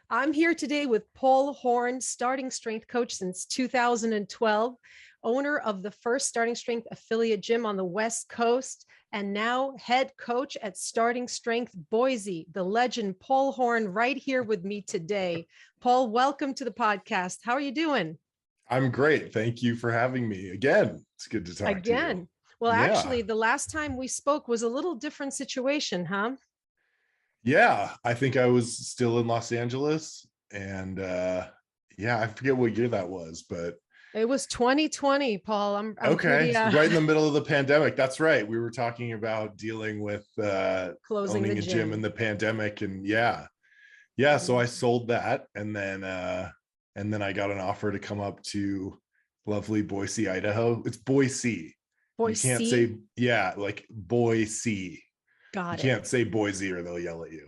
I'm here today with Paul Horn, starting strength coach since 2012, owner of the first starting strength affiliate gym on the West Coast, and now head coach at Starting Strength Boise. The legend Paul Horn right here with me today. Paul, welcome to the podcast. How are you doing? I'm great. Thank you for having me again. It's good to talk to you. Again. Well, Yeah. actually, the last time we spoke was a little different situation, huh? Yeah. I think I was still in Los Angeles and yeah, I forget what year that was, but It was 2020, Paul. I'm okay. pretty Right in the middle of the pandemic. That's right. We were talking about dealing with closing the owning a gym in gym. the pandemic and yeah. Yeah, so I sold that and then I got an offer to come up to lovely Boise, Idaho. It's Boise. You can't Boise. say yeah, like Boise. You Got it. can't say Boise or they'll yell at you.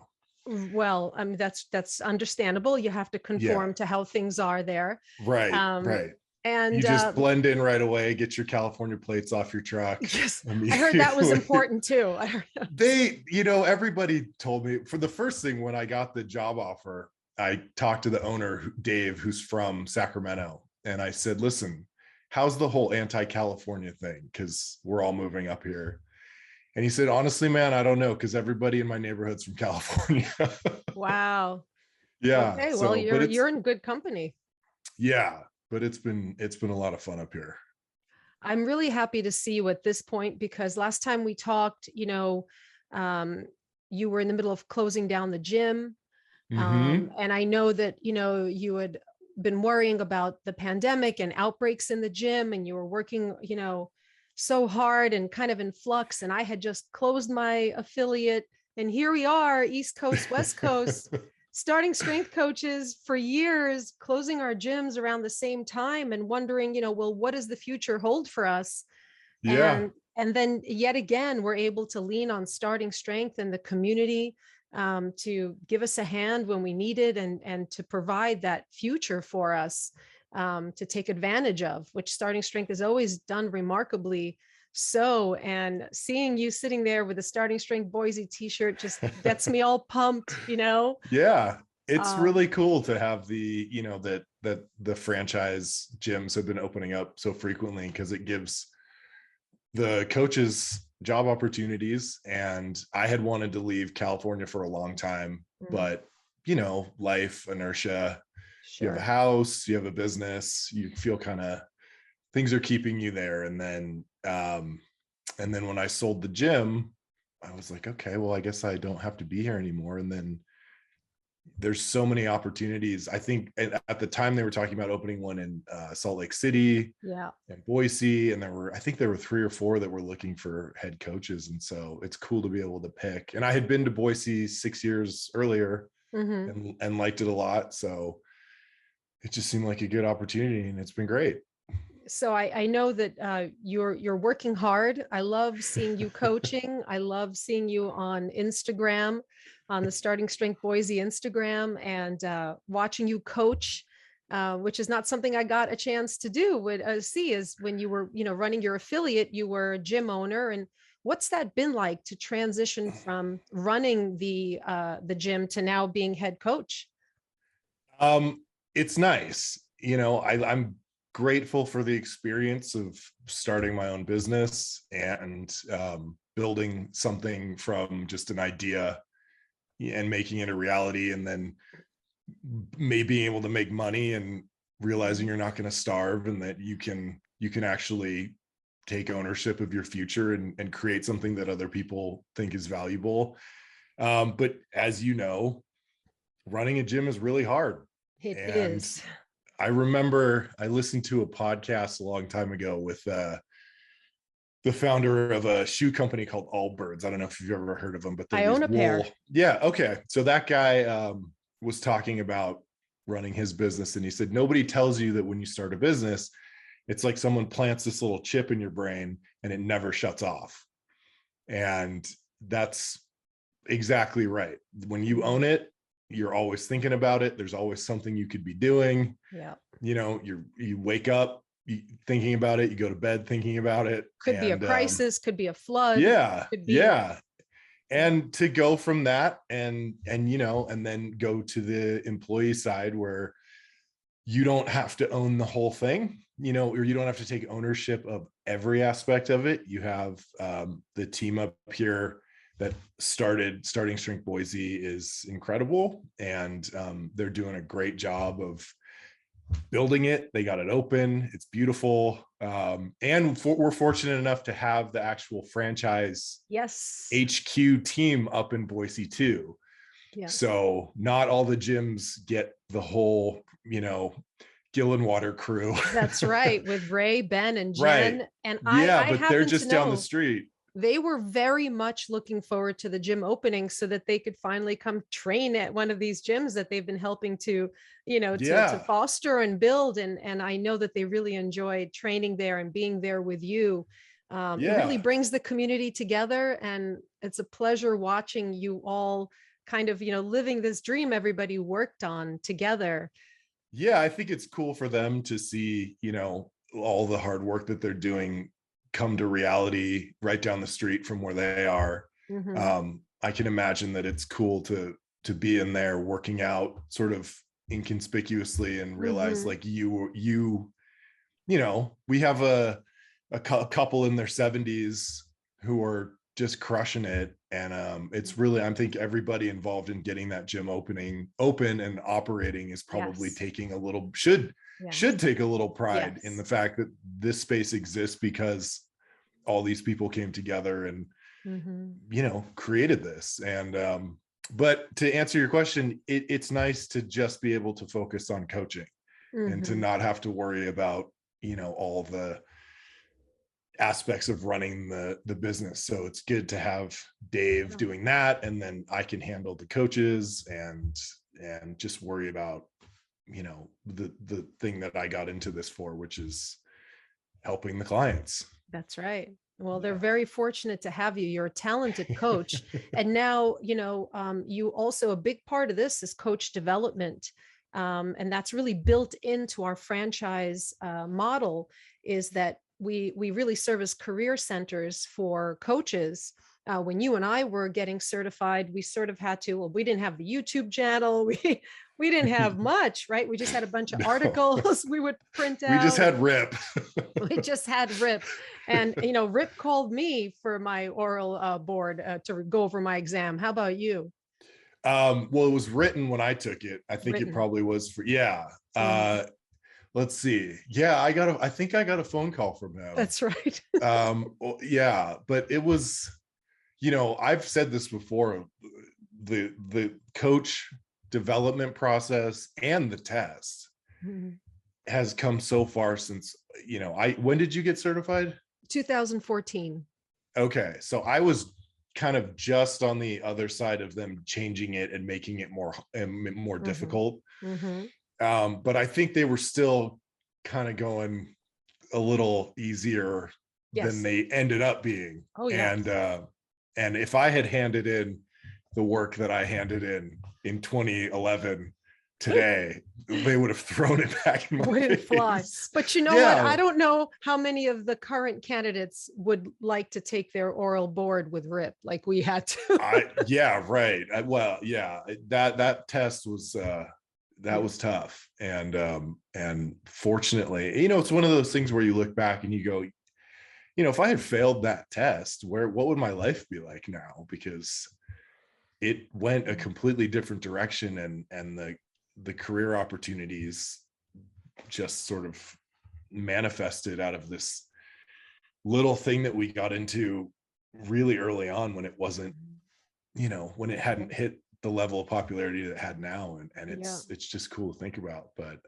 Well, I mean that's understandable. You have to Yeah, conform to how things are there. right, Um, right. You and just blend in right away, get your California plates off your truck yes, I heard that was immediately. important too. I heard that was Everybody told me for the first thing when I got the job offer, I talked to the owner, Dave, who's from Sacramento. And I said, listen, how's the whole anti-California thing? Because we're all moving up here. And he said, honestly, man, I don't know, because everybody in my neighborhood's from California. wow. Yeah. Okay, well So, but you're in good company. yeah, but it's been a lot of fun up here. I'm really happy to see you at this point because last time we talked, um, you were in the middle of closing down the gym. Mm-hmm. And I know that, you had been worrying about the pandemic and outbreaks in the gym, and you were working, so hard and kind of in flux. And I had just closed my affiliate, and here we are, East Coast, West Coast, starting strength coaches for years, closing our gyms around the same time and wondering, well, what does the future hold for us? Yeah. And then yet again, we're able to lean on starting strength in the community, to give us a hand when we need it, and to provide that future for us, to take advantage of, which starting strength has always done remarkably so. And seeing you sitting there with a starting strength Boise t-shirt just gets me all pumped. Yeah. It's Um, really cool to have that the franchise gyms have been opening up so frequently because it gives the coaches job opportunities. And I had wanted to leave California for a long time, but life, inertia, you have a sure. house, you have a business, you feel kind of things are keeping you there. And then when I sold the gym, I was like, okay, well, I guess I don't have to be here anymore. And then there's so many opportunities. I think at the time they were talking about opening one in Salt Lake City Yeah. and Boise, and I think there were 3 or 4 that were looking for head coaches. And so it's cool to be able to pick. And I had been to Boise 6 years earlier Mm-hmm. and liked it a lot. So it just seemed like a good opportunity and it's been great. So I know that you're working hard. I love seeing you coaching. I love seeing you on Instagram, on the Starting Strength Boise Instagram, and watching you coach, which is not something I got a chance to do. Would see is when you were running your affiliate, you were a gym owner, and what's that been like to transition from running the gym to now being head coach? It's nice. I'm grateful for the experience of starting my own business and building something from just an idea and making it a reality, and then maybe being able to make money and realizing you're not going to starve and that you can actually take ownership of your future and create something that other people think is valuable. But as you know, running a gym is really hard. It And is. I remember I listened to a podcast a long time ago with the founder of a shoe company called Allbirds. I don't know if you've ever heard of them, but they're I own these a wool. pair. Yeah. Okay. So that guy was talking about running his business. And he said, nobody tells you that when you start a business, it's like someone plants this little chip in your brain and it never shuts off. And that's exactly right. When you own it, you're always thinking about it. There's always something you could be doing. Yeah. You wake up thinking about it, you go to bed thinking about it. Could be a And crisis, could be a flood, yeah, could be yeah. and to go from that and you know, and then go to the employee side where you don't have to own the whole thing, you know, or you don't have to take ownership of every aspect of it. You have the team up here that Starting Strength Boise is incredible, and they're doing a great job of building it. They got it open. It's beautiful. And we're fortunate enough to have the actual franchise Yes. HQ team up in Boise too. Yes. So not all the gyms get the whole, you know, Gillenwater crew. That's right. With Ray, Ben, and Right. Jen. And Yeah, I but they're happen to just down the know street. they were very much looking forward to the gym opening so that they could finally come train at one of these gyms that they've been helping to, you know, to Yeah. foster and build. And I know that they really enjoyed training there and being there with you. It really Yeah. brings the community together, and it's a pleasure watching you all kind of, you know, living this dream everybody worked on together. Yeah, I think it's cool for them to see, you know, all the hard work that they're doing come to reality right down the street from where they are. Mhm. I can imagine that it's cool to be in there working out sort of inconspicuously and realize Mhm. like you know, we have a couple in their 70s who are just crushing it, and it's really, I think everybody involved in getting that gym open and operating is probably Yes. taking a little Yes. should take a little pride in Yes. the fact that this space exists because all these people came together and, Mhm. you know, created this. And but to answer your question, it's nice to just be able to focus on coaching and to Mhm. not have to worry about, you know, all the aspects of running the business. So it's good to have Dave Yeah. doing that, and then I can handle the coaches and just worry about, you know, the thing that I got into this for, which is helping the clients. That's right. Well, they're Yeah. very fortunate to have you. You're a talented coach. And now, you know, you also, a big part of this is coach development. And that's really built into our franchise model, is that we really serve as career centers for coaches. When you and I were getting certified, we sort of had to, well, we didn't have the YouTube channel. We didn't have much, right? We just had a bunch of No, articles we would print we just out, had and Rip. we just had Rip. And, you know, Rip called me for my oral board to go over my exam. How about you? Well, it was written when I took it. I think it Written. probably was for, yeah. Mhm. Let's see. Yeah, I think I got a phone call from him. That's right. Well, yeah, but it was, you know, I've said this before, the coach development process and the test Mhm. has come so far since, you know, when did you get certified? 2014. Okay, so I was kind of just on the other side of them changing it and making it more Mhm. difficult. Mhm. But I think they were still kind of going a little easier than Yes. they ended up being. Oh, yes. And if I had handed in the work that I handed in 2011 today, they would have thrown it back in my Wouldn't fly. face. But you know what? I Yeah. don't know how many of the current candidates would like to take their oral board with Rip like we had to. Yeah, right. Well, yeah, that test was that Yeah. was tough. And fortunately, you know, it's one of those things where you look back and you go, you know, if I had failed that test, what would my life be like now? Because it went a completely different direction, and the career opportunities just sort of manifested out of this little thing that we got into really early on when it wasn't, you know, when it hadn't hit the level of popularity that it had now. And Yeah. it's just cool to think about. It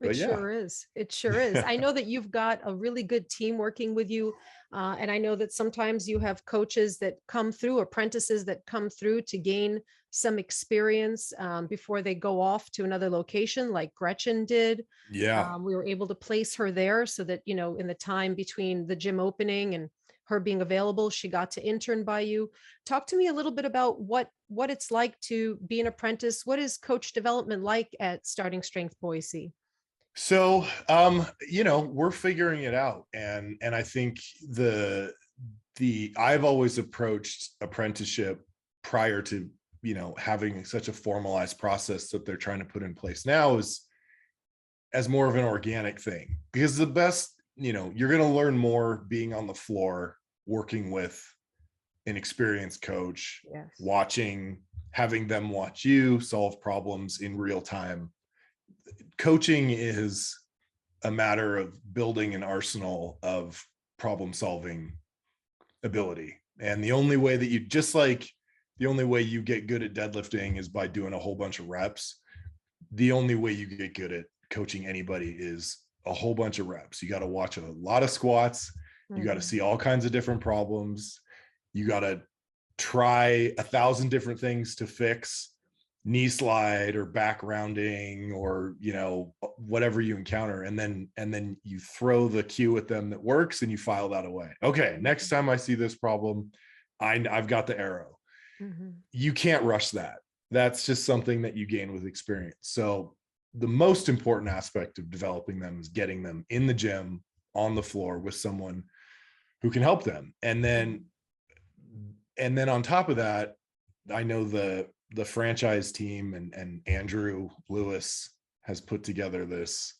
But yeah. sure is. It sure is. I know that you've got a really good team working with you. And I know that sometimes you have coaches that come through, apprentices that come through to gain some experience before they go off to another location, like Gretchen did. Yeah. We were able to place her there so that, you know, in the time between the gym opening and her being available, she got to intern by you. Talk to me a little bit about what it's like to be an apprentice. What is coach development like at Starting Strength Boise? So you know, we're figuring it out, and I think I've always approached apprenticeship prior to, having such a formalized process that they're trying to put in place now is as more of an organic thing, because the best, you're going to learn more being on the floor, working with an experienced coach, Yes. having them watch you solve problems in real time. Coaching is a matter of building an arsenal of problem solving ability. And the only way that the only way you get good at deadlifting is by doing a whole bunch of reps. The only way you get good at coaching anybody is a whole bunch of reps. You got to watch a lot of squats. You got to see all kinds of different problems. You got to try 1,000 different things to fix knee slide or back rounding or, whatever you encounter. And then you throw the cue at them that works and you file that away. Okay, next time I see this problem, I've got the arrow. You can't rush that. That's just something that you gain with experience. So the most important aspect of developing them is getting them in the gym on the floor with someone who can help them. And then on top of that, I know the franchise team and Andrew Lewis has put together this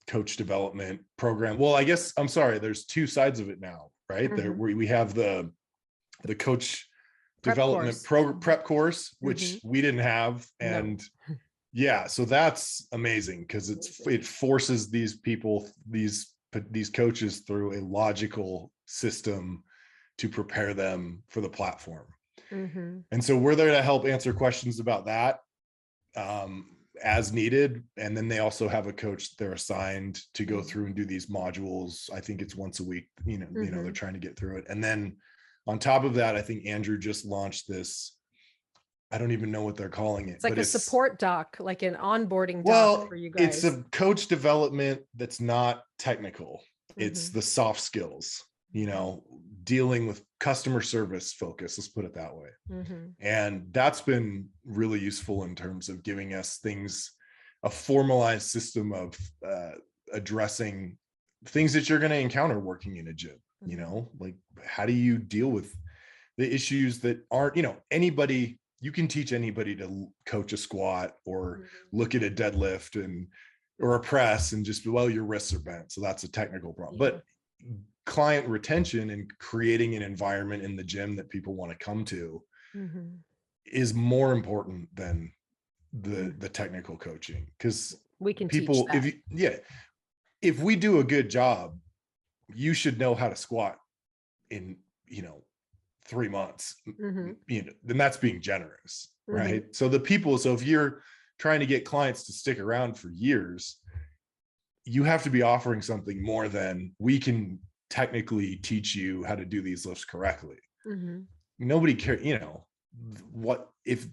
coach development program. Well, I guess, I'm sorry, there's two sides of it now, right? There we have the coach development prep course, which we didn't have. And yeah, so that's amazing because it forces these people, these coaches through a logical system to prepare them for the platform. And so we're there to help answer questions about that as needed. And then they also have a coach they're assigned to go through and do these modules. I think it's once a week, they're trying to get through it. And then on top of that, I think Andrew just launched this, I don't even know what they're calling it. It's like a support doc, like an onboarding doc for you guys. It's a coach development that's not technical. It's the soft skills, dealing with customer service focus, let's put it that way. And that's been really useful in terms of giving us a formalized system of addressing things that you're going to encounter working in a gym. Like, how do you deal with the issues that aren't, anybody, you can teach anybody to coach a squat or look at a deadlift or a press and just, well, your wrists are bent, so that's a technical problem. But client retention and creating an environment in the gym that people want to come to is more important than the technical coaching, because we can people, teach that. If we do a good job, you should know how to squat in 3 months, then that's being generous, right? So if you're trying to get clients to stick around for years, you have to be offering something more than we can technically teach you how to do these lifts correctly. Nobody cares, what if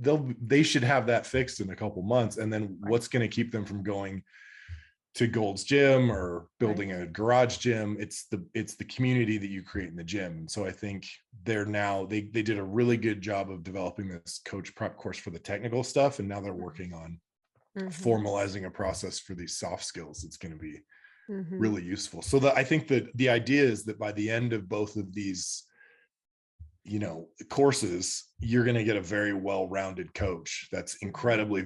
they should have that fixed in a couple months. And then what's going to keep them from going to Gold's Gym or building a garage gym? It's the community that you create in the gym. And so I think they did a really good job of developing this coach prep course for the technical stuff. And now they're working on formalizing a process for these soft skills. It's going to be really useful. So I think that the idea is that by the end of both of these, courses, you're going to get a very well-rounded coach that's incredibly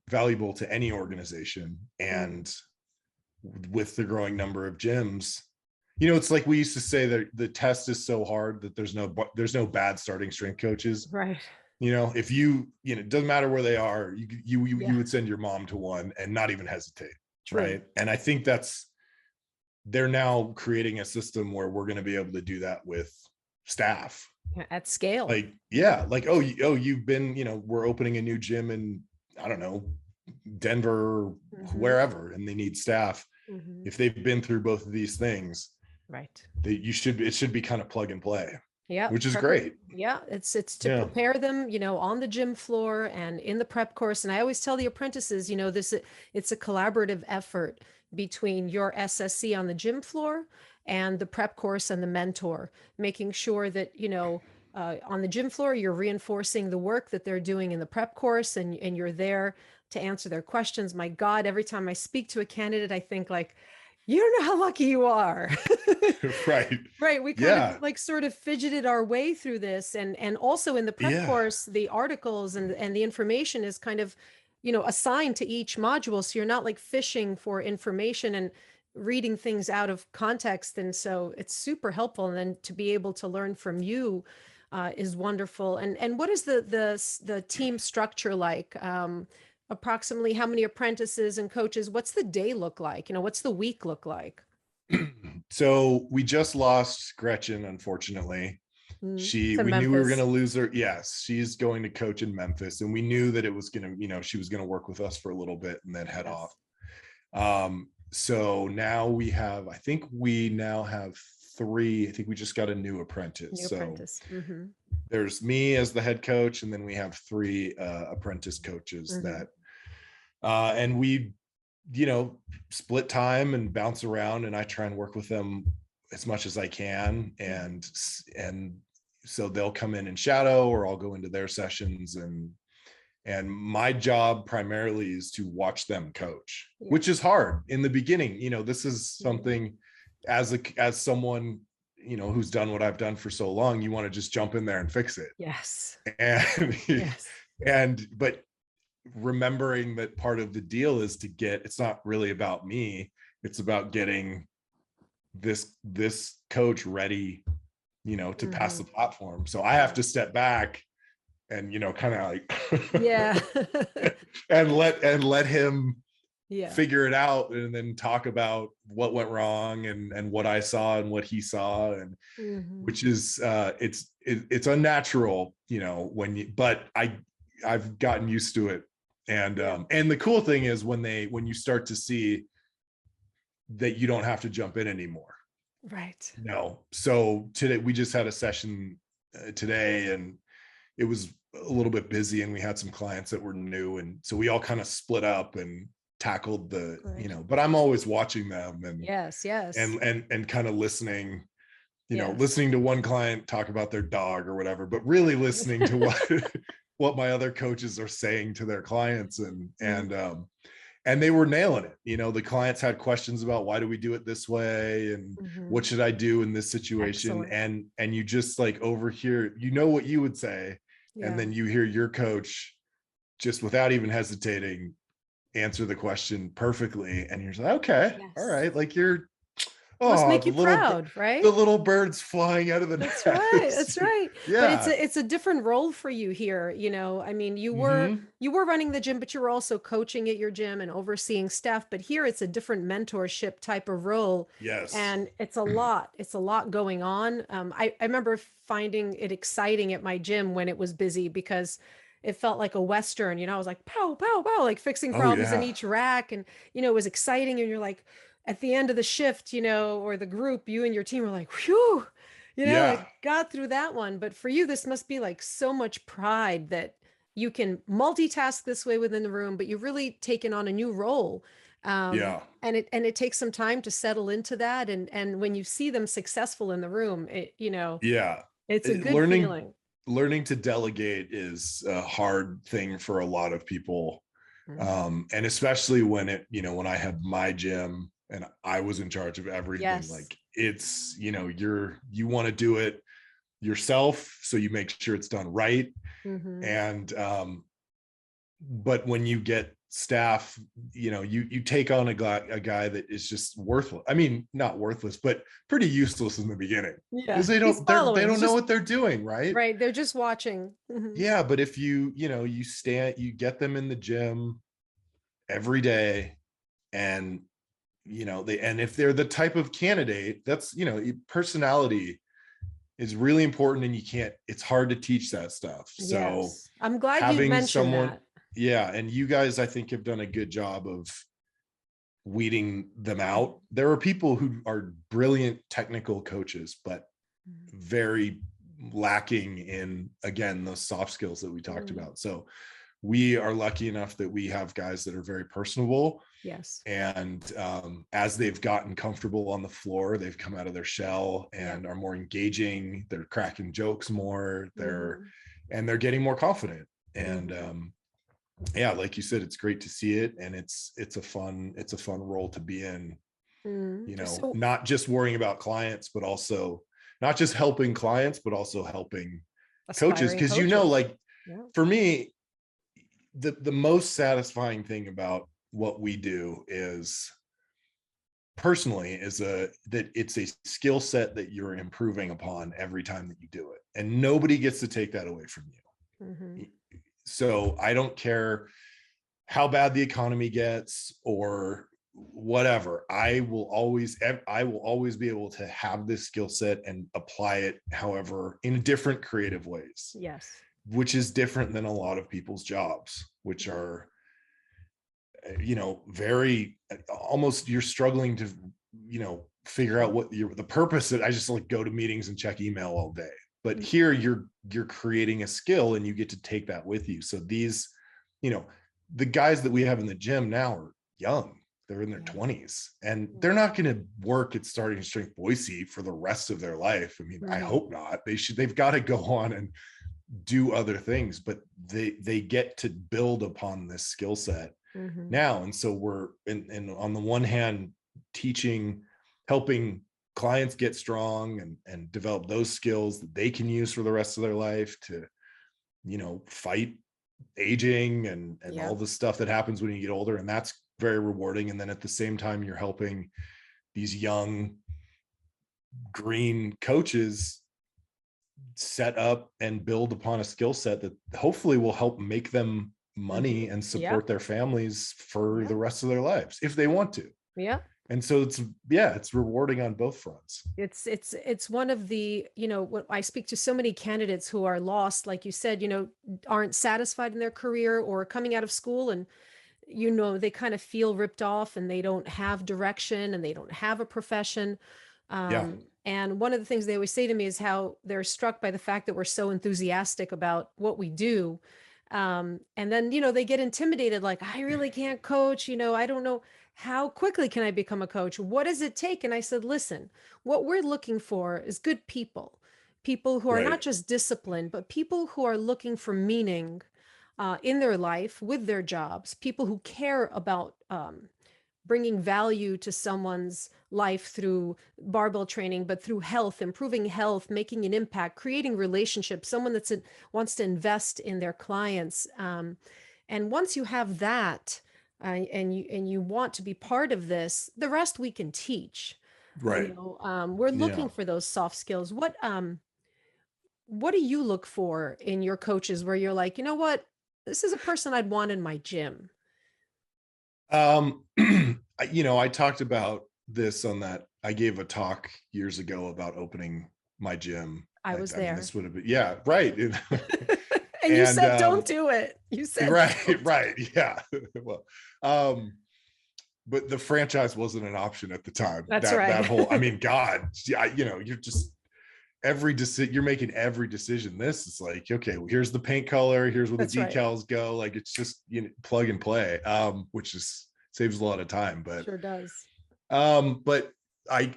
valuable to any organization. And with the growing number of gyms, it's like we used to say that the test is so hard that there's no bad starting strength coaches, right? If it doesn't matter where they are, you would send your mom to one and not even hesitate. True. Right? And I think they're now creating a system where we're going to be able to do that with staff at scale. You've been, we're opening a new gym in, I don't know, Denver or wherever, and they need staff. If they've been through both of these things, right, it should be kind of plug and play. Yeah, which is great. Yeah, it's to prepare them, on the gym floor and in the prep course. And I always tell the apprentices, it's a collaborative effort between your SSC on the gym floor and the prep course and the mentor, making sure that, on the gym floor, you're reinforcing the work that they're doing in the prep course, and you're there to answer their questions. My God, every time I speak to a candidate, I think like, you don't know how lucky you are. Right. Right. We kind Yeah. of like sort of fidgeted our way through this. And also in the prep Yeah. course, the articles and the information is kind of, assigned to each module. So you're not like fishing for information and reading things out of context. And so it's super helpful. And then to be able to learn from you is wonderful. And what is the team structure like? Approximately how many apprentices and coaches? What's the day look like? What's the week look like? So we just lost Gretchen, unfortunately. To We knew we were going Memphis. to lose her. Yes, she's going to coach in Memphis, and we knew that it was going to, she was going to work with us for a little bit and then head Yes. off. So now I think we now have three. I think we just got a new apprentice. New apprentice. Mm-hmm. There's me as the head coach, and then we have three apprentice coaches that, and we, split time and bounce around, and I try and work with them as much as I can. And so they'll come in and shadow, or I'll go into their sessions, and my job primarily is to watch them coach, which is hard in the beginning. This is something as someone, who's done what I've done for so long, you want to just jump in there and fix it. Yes. And Yes. but remembering that part of the deal is it's not really about me. It's about getting this coach ready, to pass the platform. So I have to step back and, kind of like, and let him figure it out, and then talk about what went wrong and what I saw and what he saw, and which is it's unnatural, but I've gotten used to it. And the cool thing is when you start to see that you don't have to jump in anymore. Right. No. So today we just had a session today, and it was a little bit busy, and we had some clients that were new, and so we all kind of split up and tackled but I'm always watching them, and yes and kind of listening, listening to one client talk about their dog or whatever, but really listening to what my other coaches are saying to their clients, and they were nailing it. The clients had questions about, why do we do it this way, and what should I do in this situation? Excellent. And you just like overhear, what you would say, and then you hear your coach just without even hesitating answer the question perfectly, and you're like, okay, all right, like must make you proud, right? The little birds flying out of the nest. That's right. Yeah. But it's a different role for you here. I mean, you were running the gym, but you were also coaching at your gym and overseeing staff. But here it's a different mentorship type of role. Yes. And it's a lot going on. I remember finding it exciting at my gym when it was busy, because it felt like a Western, I was like, pow, pow, pow, like fixing problems in each rack. And, it was exciting. And you're like, at the end of the shift, or the group, you and your team are like, whew, like got through that one. But for you, this must be like so much pride that you can multitask this way within the room, but you've really taken on a new role. And it takes some time to settle into that. And when you see them successful in the room, it's a good feeling. Learning to delegate is a hard thing for a lot of people. And especially when when I had my gym and I was in charge of everything, like it's, you want to do it yourself, so you make sure it's done right. And, but when you get staff, you take on a guy that is just worthless. I mean, not worthless, but pretty useless in the beginning, because they don't know what they're doing. Right. They're just watching. Yeah. But if you get them in the gym every day, and and if they're the type of candidate that's, personality is really important, and it's hard to teach that stuff. So I'm glad you mentioned that. Yeah. And you guys, I think, have done a good job of weeding them out. There are people who are brilliant technical coaches, but very lacking in, again, those soft skills that we talked about. So we are lucky enough that we have guys that are very personable. Yes. And as they've gotten comfortable on the floor, they've come out of their shell and are more engaging. They're cracking jokes more. They're getting more confident. And like you said, it's great to see it. And it's a fun role to be in. So not just worrying about clients, but also not just helping clients, but also helping coaches. aspiring Because, coaches. like Yeah. for me, the most satisfying thing about what we do is personally that it's a skill set that you're improving upon every time that you do it, and nobody gets to take that away from you. Mm-hmm. So I don't care how bad the economy gets or whatever, I will always be able to have this skill set and apply it, however, in different creative ways, Yes. which is different than a lot of people's jobs, which are very almost, you're struggling to figure out what the purpose of. I just like go to meetings and check email all day, but here you're creating a skill and you get to take that with you. So these, the guys that we have in the gym now are young, they're in their 20s, and they're not going to work at Starting Strength Boise for the rest of their life. I mean, I hope not. They've got to go on and do other things, but they get to build upon this skill set now. And so we're in on the one hand helping clients get strong and develop those skills that they can use for the rest of their life to fight aging and all the stuff that happens when you get older, and that's very rewarding. And then at the same time, you're helping these young green coaches set up and build upon a skill set that hopefully will help make them money and support their families for the rest of their lives if they want to. And so it's rewarding on both fronts. It's one of the, when I speak to so many candidates who are lost, like you said, aren't satisfied in their career or coming out of school, and they kind of feel ripped off and they don't have direction and they don't have a profession. And one of the things they always say to me is how they're struck by the fact that we're so enthusiastic about what we do. And then, they get intimidated, like, I really can't coach, I don't know, how quickly can I become a coach? What does it take? And I said, listen, what we're looking for is good people who are not just disciplined, but people who are looking for meaning in their life with their jobs, people who care about bringing value to someone's life through barbell training, but through health, improving health, making an impact, creating relationships, someone that wants to invest in their clients. And once you have that, and you want to be part of this, the rest we can teach. We're looking for those soft skills. What do you look for in your coaches where you're like, what, this is a person I'd want in my gym? I talked about this on that. I gave a talk years ago about opening my gym. I was there. This would have been, right. And you said, don't do it. You said, right. Yeah. Well, but the franchise wasn't an option at the time. That's right. That whole, God, you're just you're making every decision. This is like, okay, well, here's the paint color, here's where the decals go. Like, it's just, plug and play, which saves a lot of time, but sure does. But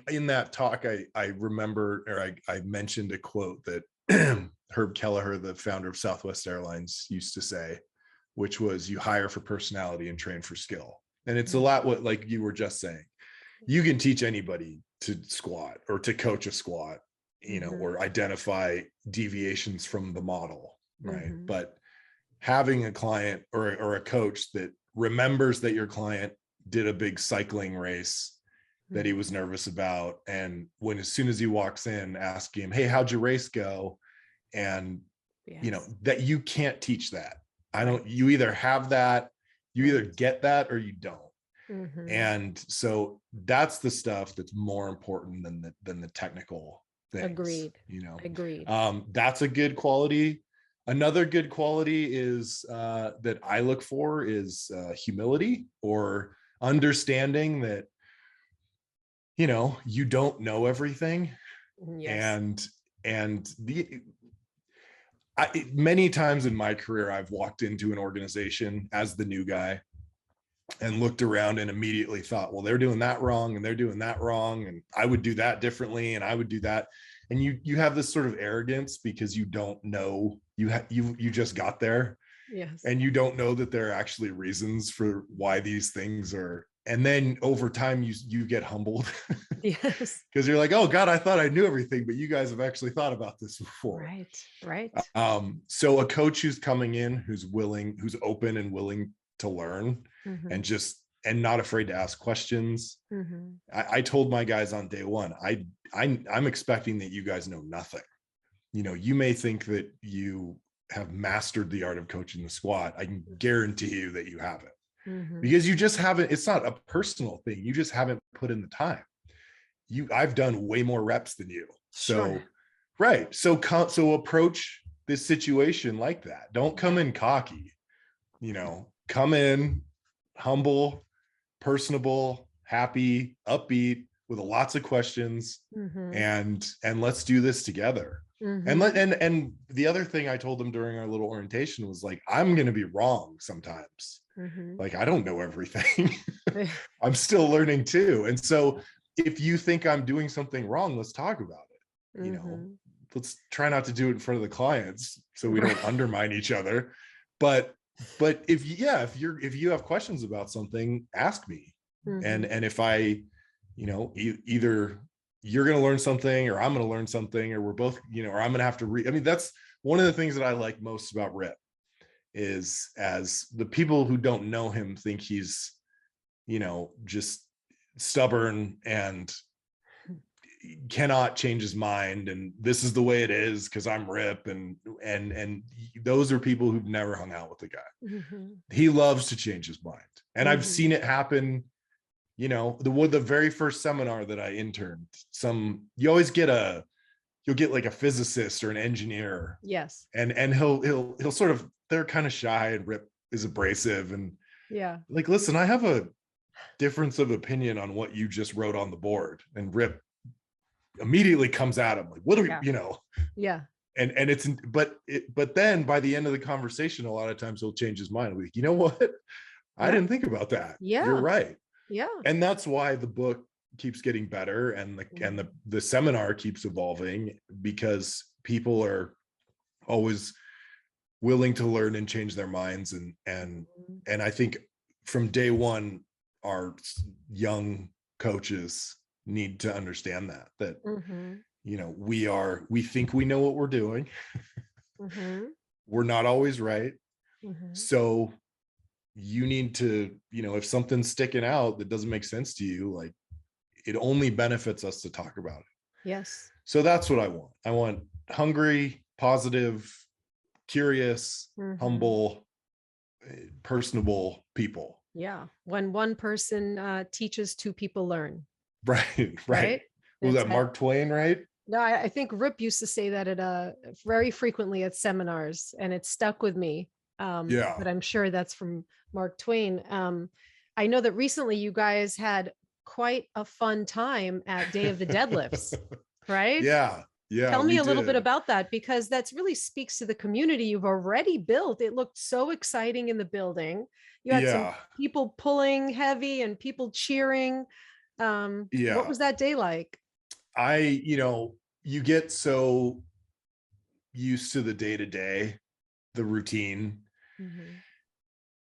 in that talk, I remember, or I mentioned a quote that Herb Kelleher, the founder of Southwest Airlines, used to say, which was, you hire for personality and train for skill. And it's a lot what, like you were just saying, you can teach anybody to squat or to coach a squat, or identify deviations from the model, right? But having a client or a coach that remembers that your client did a big cycling race that he was nervous about, and as soon as he walks in, ask him, hey, how'd your race go? And that you can't teach that. You either have that, you either get that, or you don't. And so that's the stuff that's more important than the technical things. Agreed. That's a good quality. Another good quality is that I look for is humility, or understanding that you don't know everything. And many times in my career, I've walked into an organization as the new guy and looked around and immediately thought, well, they're doing that wrong and they're doing that wrong, and I would do that differently and I would do that. And you have this sort of arrogance because you don't know, you just got there. Yes. And you don't know that there are actually reasons for why these things are and then over time you get humbled Yes. because you're like, oh God, I thought I knew everything, but you guys have actually thought about this before. Right. Right. So a coach who's coming in, who's open and willing to learn, Mm-hmm. and not afraid to ask questions. Mm-hmm. I told my guys on day one, I'm expecting that you guys know nothing. You may think that you have mastered the art of coaching the squat. I can guarantee you that you haven't. Mm-hmm. Because you just haven't. It's not a personal thing. You just haven't put in the time. I've done way more reps than you. So, Sure. right. So approach this situation like that. Don't come in cocky, come in humble, personable, happy, upbeat, with lots of questions, Mm-hmm. and let's do this together. Mm-hmm. And the other thing I told them during our little orientation was like, I'm going to be wrong sometimes. Mm-hmm. Like, I don't know everything. I'm still learning too. And so if you think I'm doing something wrong, let's talk about it. Mm-hmm. Let's try not to do it in front of the clients so we don't undermine each other. But if you have questions about something, ask me. Mm-hmm. And if I, either you're going to learn something or I'm going to learn something, or we're both, or I'm going to have to read. I mean, that's one of the things that I like most about Rip, is as the people who don't know him think he's, just stubborn and cannot change his mind, and this is the way it is because I'm Rip, and those are people who've never hung out with the guy. Mm-hmm. He loves to change his mind, and Mm-hmm. I've seen it happen. The very first seminar that I interned, you'll get like a physicist or an engineer. Yes. And he'll sort of, they're kind of shy, and Rip is abrasive, and Yeah. like, listen, I have a difference of opinion on what you just wrote on the board. And Rip immediately comes at him like, what are we, Yeah. and it's, but then by the end of the conversation, a lot of times he'll change his mind. Like, you know what? I didn't think about that. Yeah. You're right. Yeah. And that's why the book keeps getting better, and the seminar keeps evolving, because people are always willing to learn and change their minds. And I think from day one, our young coaches need to understand that Mm-hmm. we think we know what we're doing. Mm-hmm. We're not always right. Mm-hmm. So you need to, if something's sticking out that doesn't make sense to you, like, it only benefits us to talk about it. Yes. So that's what I want. I want hungry, positive, curious, Mm-hmm. humble, personable people. Yeah. When one person teaches, two people learn. Right. Was that Mark Twain, right? No, I think Rip used to say that at very frequently at seminars, and it stuck with me. But I'm sure that's from Mark Twain. I know that recently you guys had quite a fun time at Day of the Deadlifts, right? Yeah. Tell me a little bit about that, because that's really speaks to the community you've already built. It looked so exciting in the building. You had some people pulling heavy and people cheering. What was that day like? You get so used to the day-to-day, the routine. Mm-hmm.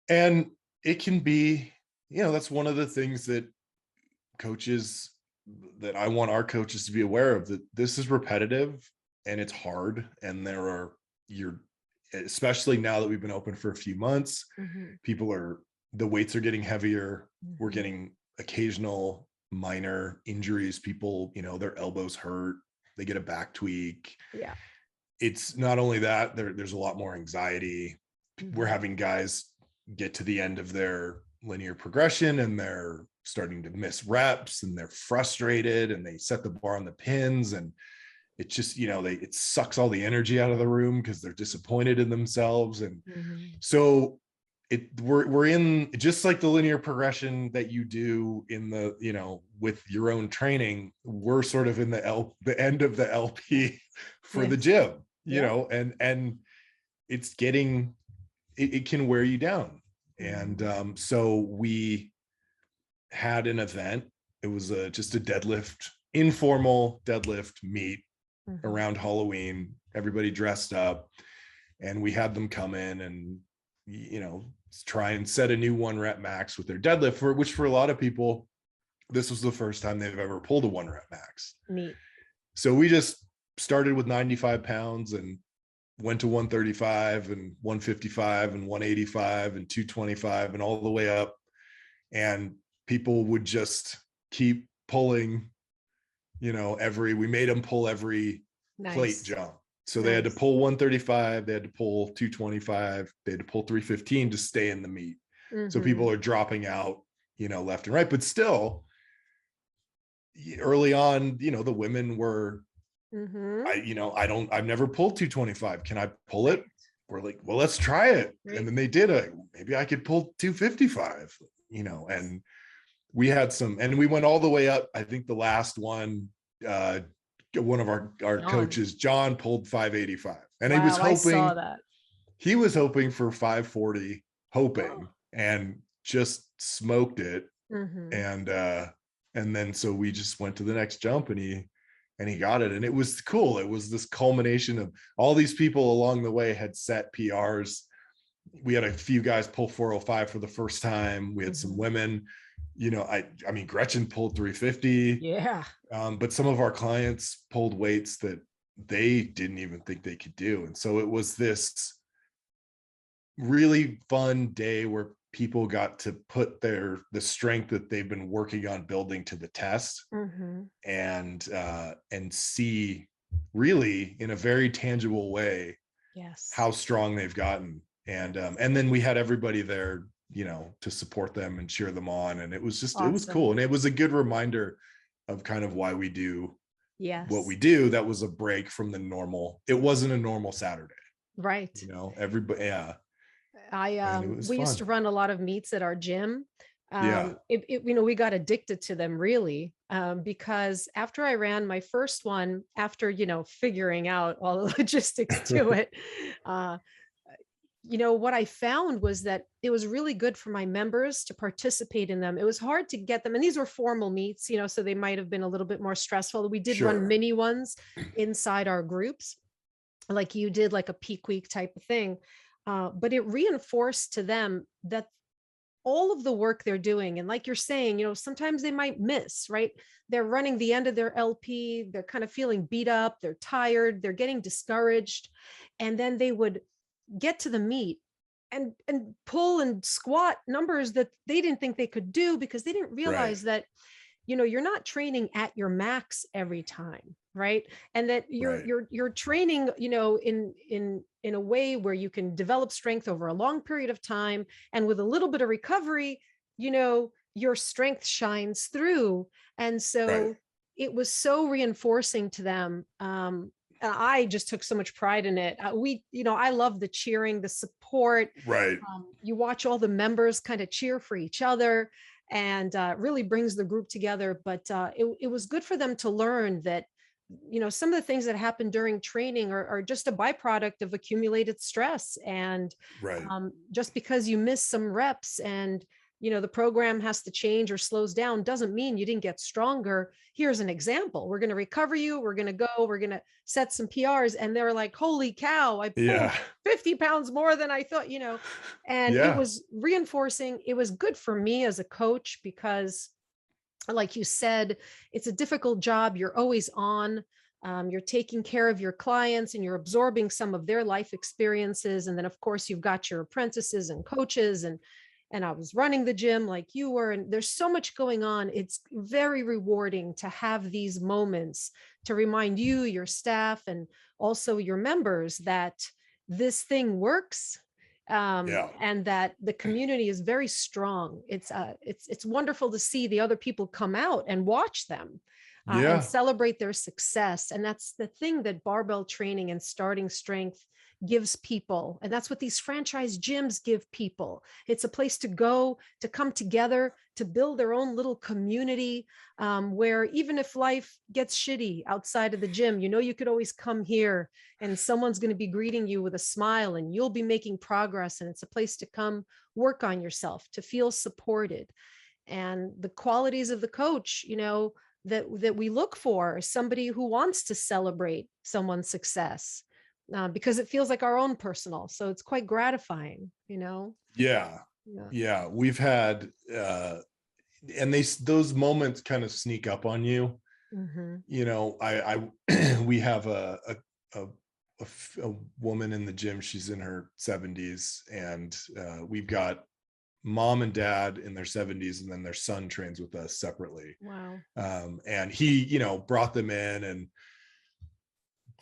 And it can be, that's one of the things that I want our coaches to be aware of, that this is repetitive and it's hard. And especially now that we've been open for a few months, mm-hmm. The weights are getting heavier. Mm-hmm. We're getting occasional minor injuries. People, their elbows hurt, they get a back tweak. Yeah. It's not only that, there's a lot more anxiety. Mm-hmm. We're having guys get to the end of their linear progression and they're starting to miss reps, and they're frustrated, and they set the bar on the pins, and it just, it sucks all the energy out of the room because they're disappointed in themselves. And mm-hmm. so we're in, just like the linear progression that you do in the, with your own training, we're sort of in the end of the LP for the gym, and it's getting, it can wear you down. And so we had an event. It was just a informal deadlift meet mm-hmm. around Halloween. Everybody dressed up, and we had them come in and, try and set a new 1 rep max with their deadlift, which for a lot of people, this was the first time they've ever pulled a 1 rep max. Neat. So we just started with 95 pounds and went to 135 and 155 and 185 and 225 and all the way up. And people would just keep pulling, we made them pull every plate jump. So they had to pull 135, they had to pull 225, they had to pull 315 to stay in the meet. So people are dropping out, left and right, but still early on, the women were, I've never pulled 225. Can I pull it? We're like, well, let's try it. Right. And then they did it. Maybe I could pull 255, and we had and we went all the way up. I think the last one, one of our coaches, John, pulled 585, and he was hoping, I saw that. He was hoping for 540, and just smoked it. And then so we just went to the next jump, and he got it, and it was cool. It was this culmination of all these people along the way had set PRs. We had a few guys pull 405 for the first time. We had some women, I mean, Gretchen pulled 350. Yeah. But some of our clients pulled weights that they didn't even think they could do. And so it was this really fun day where people got to put the strength that they've been working on building to the test, and see really in a very tangible way, how strong they've gotten. And then we had everybody there, to support them and cheer them on. And it was just, awesome. It was cool. And it was a good reminder of kind of why we do what we do. That was a break from the normal. It wasn't a normal Saturday. Right. Everybody. Yeah. We used to run a lot of meets at our gym. We got addicted to them really, because after I ran my first one, after, figuring out all the logistics to it, what I found was that it was really good for my members to participate in them. It was hard to get them. And these were formal meets, so they might've been a little bit more stressful. We did run mini ones inside our groups, like you did, like a peak week type of thing. But it reinforced to them that all of the work they're doing, and like you're saying, sometimes they might miss, right? They're running the end of their LP. They're kind of feeling beat up. They're tired. They're getting discouraged. And then they would get to the meet and pull and squat numbers that they didn't think they could do, because they didn't realize that, you're not training at your max every time, right? And that you're training, in a way where you can develop strength over a long period of time, and with a little bit of recovery, your strength shines through. And so it was so reinforcing to them. I just took so much pride in it. I love the cheering, the support. Right. You watch all the members kind of cheer for each other, and really brings the group together. But it was good for them to learn that, some of the things that happen during training are just a byproduct of accumulated stress. And just because you miss some reps and, the program has to change or slows down, doesn't mean you didn't get stronger. Here's an example. We're going to recover you. We're going to set some PRs. And they're like, holy cow, I pulled 50 pounds more than I thought, and it was reinforcing. It was good for me as a coach, because like you said, it's a difficult job. You're always on. You're taking care of your clients, and you're absorbing some of their life experiences. And then of course you've got your apprentices and coaches, and I was running the gym like you were, and there's so much going on. It's very rewarding to have these moments to remind you, your staff, and also your members that this thing works. And that the community is very strong. It's wonderful to see the other people come out and watch them and celebrate their success. And that's the thing that barbell training and starting strength gives people. And that's what these franchise gyms give people. It's a place to go, to come together, to build their own little community, where even if life gets shitty outside of the gym, you could always come here, and someone's going to be greeting you with a smile, and you'll be making progress. And it's a place to come work on yourself, to feel supported. And the qualities of the coach, that we look for, somebody who wants to celebrate someone's success, because it feels like our own personal. So it's quite gratifying, Yeah. Yeah. Yeah, we've had and those moments kind of sneak up on you. Mhm. You know, we have a, a woman in the gym. She's in her 70s, and we've got mom and dad in their 70s, and then their son trains with us separately. Wow. And he, brought them in, and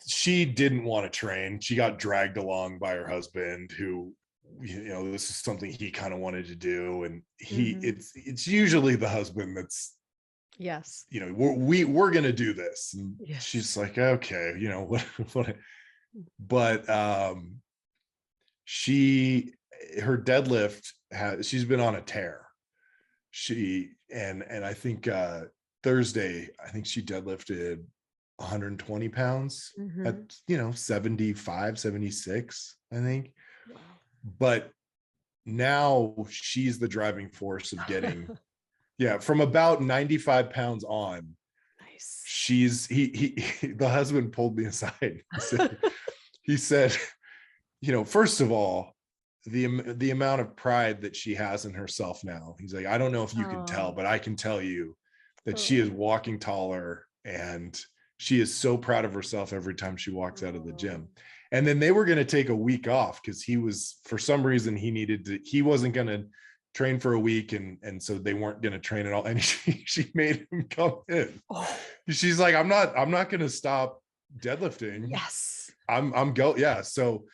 she didn't want to train. She got dragged along by her husband, who, this is something he kind of wanted to do. And Mhm. it's usually the husband that's, Yes. we're going to do this. And Yes. she's like, okay, what, but she, her deadlift she's been on a tear. And I think Thursday, I think she deadlifted 120 pounds at Mhm. 75, 76, I think. Wow. But now she's the driving force of getting, yeah, from about 95 pounds on. Nice. She's the husband pulled me aside. He said, first of all, the amount of pride that she has in herself now. He's like, I don't know if you can tell, Oh. but I can tell you that she is Oh. walking taller, and she is so proud of herself every time she walks out of the Oh. gym. And then they were going to take a week off because for some reason, he wasn't going to train for a week. And so they weren't going to train at all. And she made him come in. Oh. She's like, I'm not going to stop deadlifting. Yes. I'm go. Yeah. So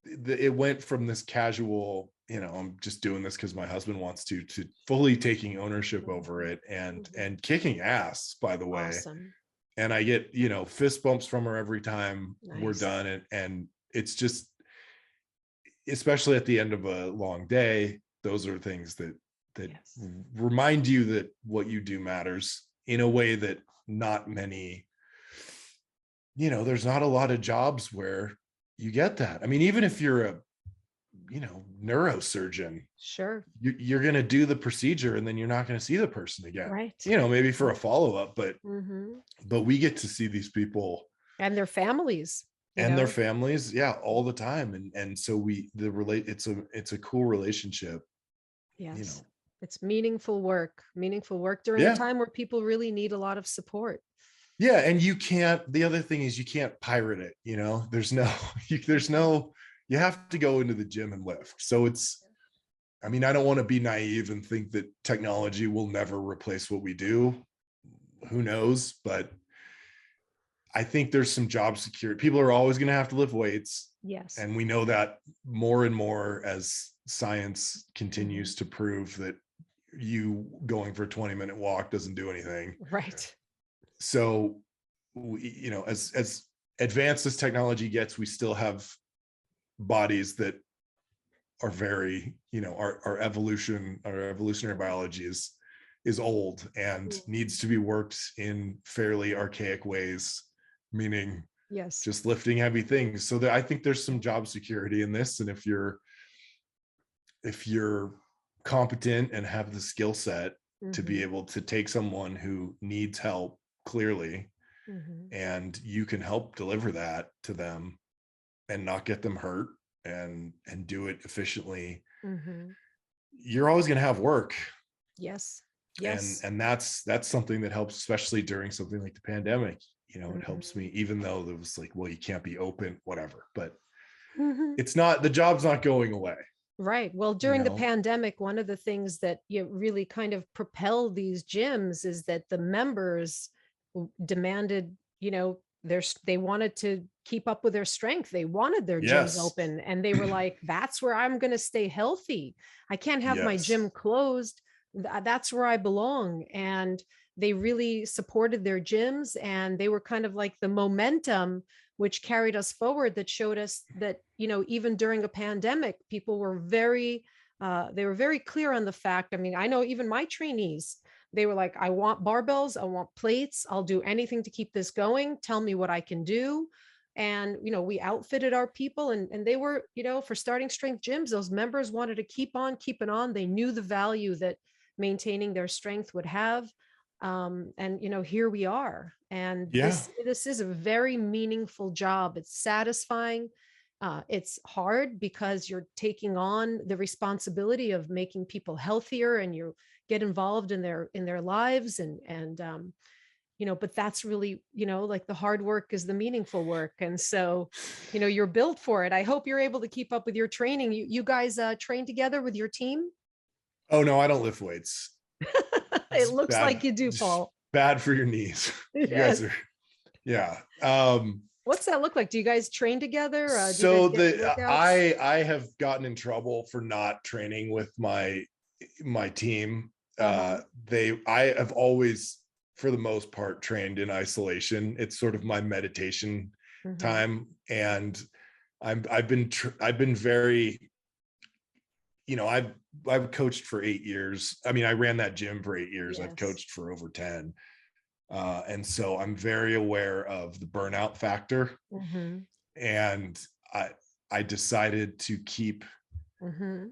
it went from this casual, I'm just doing this because my husband wants to fully taking ownership over it, and Mhm. kicking ass, by the way. Awesome. And I get, fist bumps from her every time we're Nice. done. And it's just, especially at the end of a long day, those are things that Yes. remind you that what you do matters in a way that not many, there's not a lot of jobs where you get that. I mean, even if you're a neurosurgeon, Sure. you're going to do the procedure and then you're not going to see the person again, Right. maybe for a follow-up, but Mhm. we get to see these people And their families, you and their know? families, yeah, all the time. And so it's a cool relationship, you Yes. know. It's meaningful work during a Yeah. time where people really need a lot of support. Yeah. And the other thing is, you can't pirate it, there's no there's no, you have to go into the gym and lift. So I mean, I don't want to be naive and think that technology will never replace what we do. Who knows? But I think there's some job security. People are always going to have to lift weights. Yes. And we know that more and more as science Mhm. continues to prove that you going for a 20-minute walk doesn't do anything. Right. So, as advanced as technology gets, we still have bodies that are very, our evolutionary biology is old and Mhm. needs to be worked in fairly archaic ways, meaning Yes. just lifting heavy things. So that I think there's some Yeah. job security in this. And if you're competent and have the skill set to be Mhm. able to take someone who needs help clearly, Mhm. and you can help deliver that to them and not get them hurt, and do it efficiently, Mhm. you're always going to have work. Yes. and Yes. and that's something that helps, especially during something like the pandemic. It helps Mhm. me, even though it was like, well, you can't be open, whatever, but Mhm. it's not, the job's not going away, Right. Well, you during the know. pandemic, one of the things that really kind of propelled these gyms is that the members demanded, they wanted to keep up with their strength. They wanted their gyms Yes. open, and they were like, that's where I'm going to stay healthy. I can't have my Yes. gym closed. That's where I belong. And they really supported their gyms, and they were kind of like the momentum which carried us forward, that showed us that, even during a pandemic, people were they were very clear on the fact. I mean, I know even my trainees, they were like, I want barbells, I want plates, I'll do anything to keep this going. Tell me what I can do. And, we outfitted our people, and they were, for Starting Strength gyms, those members wanted to keep on keeping on. They knew the value that maintaining their strength would have. And here we are. And Yeah. this is a very meaningful job. It's satisfying. It's hard because you're taking on the responsibility of making people healthier, and you get involved in their lives, and but that's really, like the hard work is the meaningful work. And so, you're built for it. I hope you're able to keep up with your training. You guys train together with your team? Oh no, I don't lift weights. It It's looks bad, like you do, Paul. bad for your knees. You guys Yes. are, yeah. What's that look like? Do you guys train together? Do you So guys get workouts? I have gotten in trouble for not training with my team. Uh-huh. I have always, for the most part, trained in isolation. It's sort of my meditation Mm-hmm. time, and I've been very, I've coached for 8 years. I mean, I ran that gym for 8 years. I've Yes. coached for over 10. And so I'm very aware of the burnout factor. Mm-hmm. And I I decided to keep, Mm-hmm.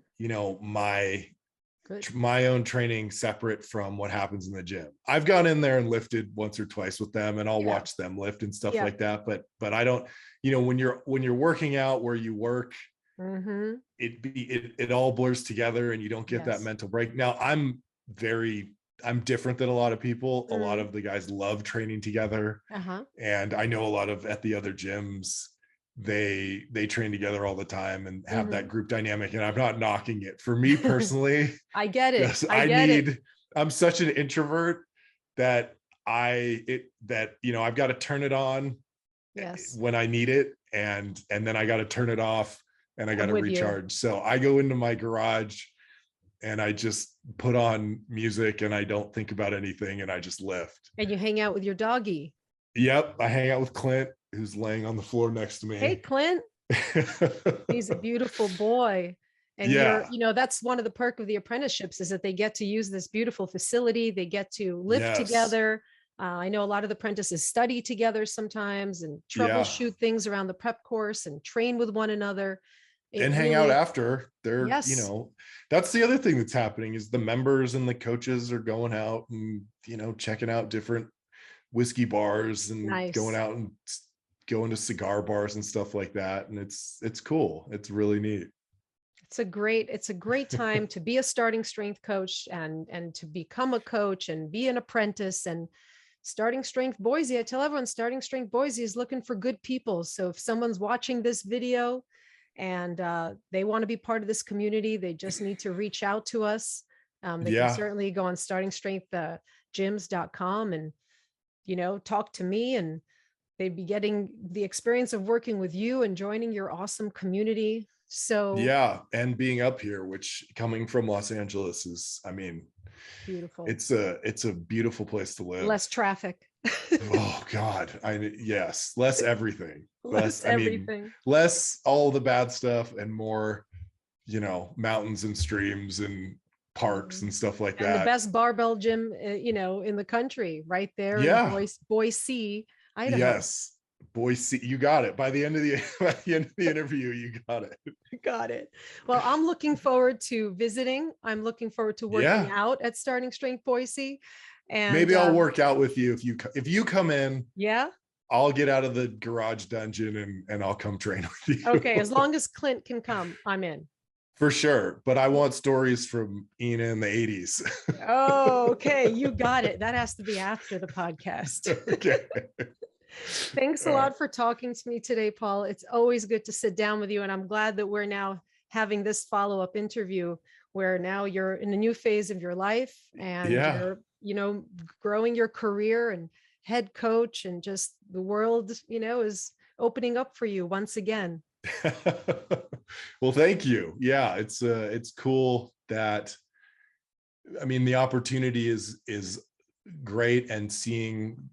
my Good. my own training separate from what happens in the gym. I've gone in there and lifted once or twice with them, and I'll Yeah. watch them lift and stuff Yeah. like that. But I don't, when you're working out where you work, Mm-hmm. it all blurs together and you don't get that Yes. mental break. Now I'm different than a lot of people. A lot Mm. of the guys love training together. Uh-huh. And I know a lot of, at the other gyms, they train together all the time and have Mm-hmm. that group dynamic. And I'm not knocking it. For me personally, I get it. just I get it. I'm such an introvert that I've got to turn it on Yes. when I need it, and then I got to turn it off, and I got I'm to with you. recharge. So I go into my garage and I just put on music and I don't think about anything and I just lift. And you hang out with your doggy. Yep, I hang out with Clint, who's laying on the floor next to Hey, me. Clint. He's a beautiful boy. And Yeah. that's one of the perk of the apprenticeships, is that they get to use this beautiful facility. They get to live Yes. together. I know a lot of the apprentices study together sometimes and Yeah. troubleshoot things around the prep course and train with one another. It And hang out really, after. yes, That's the other thing that's happening, is the members and the coaches are going out and, checking out different whiskey bars and going nice. out and going to cigar bars and stuff like that. And it's cool. It's really neat. It's a great time to be a starting strength coach, and to become a coach and be an apprentice. And Starting Strength Boise, I tell everyone, Starting Strength Boise is looking for good people. So if someone's watching this video and they want to be part of this community, they just need to reach out to us. They can Yeah. certainly go on startingstrengthgyms.com and talk to me, and they'd be getting the experience of working with you and joining your awesome community. So Yeah. And being up here, which, coming from Los Angeles, is, I mean, beautiful. it's a beautiful place to live. Less traffic. Oh God. Yes, less everything. Less everything. Less all the bad stuff and more, mountains and streams and parks Mhm. and stuff like And the that. best barbell gym, in the country, right there in Yeah. Boise, Idaho. Yes. Boise, you got it. By the end of the by the end of the interview, you got it. Got it. Well, I'm looking forward to visiting. I'm looking forward to working Yeah. out at Starting Strength Boise. And Maybe I'll work out with you if you come in. yeah. I'll get out of the garage dungeon and I'll come train with you. Okay. As long as Clint can come, I'm in. For sure. But I want stories from Ina in the 80s. Oh, okay. You got it. That has to be after the podcast. Okay. Thanks a lot for talking to me today, Paul. It's always good to sit down with you. And I'm glad that we're now having this follow-up interview, where now you're in a new phase of your life, and Yeah. you're, growing your career and head coach, and just the world, is opening up for you once again. Well, thank you. Yeah, it's cool that, I mean, the opportunity is great, and seeing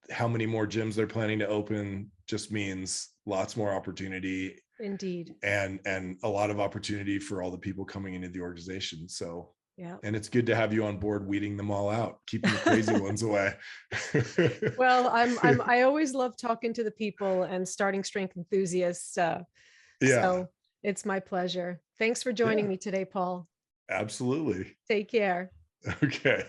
how many more gyms they're planning to open just means lots more opportunity, Indeed. and a lot of opportunity for all the people coming into the organization. So Yeah. and it's good to have you on board, weeding them all out, keeping the crazy ones away. Well, I always love talking to the people and starting strength enthusiasts. Yeah. So it's my pleasure. Thanks for joining Yeah. me today, Paul. Absolutely. Take care. Okay.